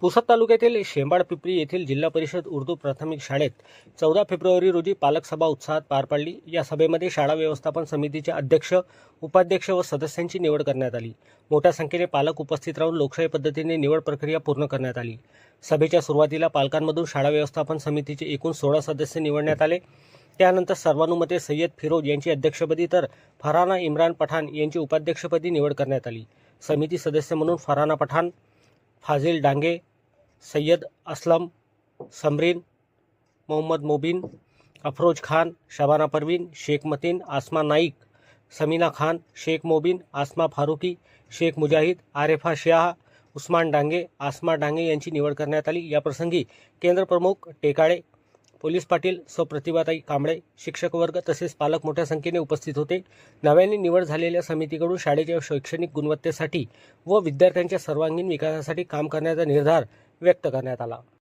पुसद तालुक्यातील शेंबाडपिंपरी येथील जिल्हा परिषद उर्दू प्राथमिक शाळेत 14 फेब्रुवारी रोजी पालक सभा उत्साहात पार पडली। या सभेमध्ये शाळा व्यवस्थापन समितीचे अध्यक्ष, उपाध्यक्ष व सदस्यांची निवड करण्यात आली। मोठ्या संख्येने पालक उपस्थित राहून लोकशाही पद्धतीने निवड प्रक्रिया पूर्ण करण्यात आली। सभेच्या सुरुवातीला पालकांमधून शाळा व्यवस्थापन समितीचे एकूण 16 सदस्य निवडण्यात आले। त्यानंतर सर्वानुमते सय्यद फिरोज यांची अध्यक्षपदी तर फरहाना इम्रान पठाण यांची उपाध्यक्षपदी निवड करण्यात आली। समिती सदस्य म्हणून फरहाना पठाण, फाजिल डांगे, सय्यद असलम, समरीन, मोहम्मद मोबिन, अफरोज खान, शबाना परवीन, शेख मतीन, आसमा नाईक, समीना खान, शेख मोबिन, आसमा फारुकी, शेख मुजाहिद, आरेफा शाह, उस्मान डांगे, आसमा डांगे यांची निवड करण्यात आली। या प्रसंगी केंद्र प्रमुख टेकाळे, पोलीस पाटील सौ प्रतिभाताई कांबळे, शिक्षक वर्ग तसेच पालक मोठ्या संख्येने उपस्थित होते। नव्याने निवड झालेल्या समितीकडून शाळेच्या शैक्षणिक गुणवत्तेसाठी व विद्यार्थ्यांच्या सर्वांगीण विकासासाठी काम करण्याचा निर्धार व्यक्त करण्यात आला।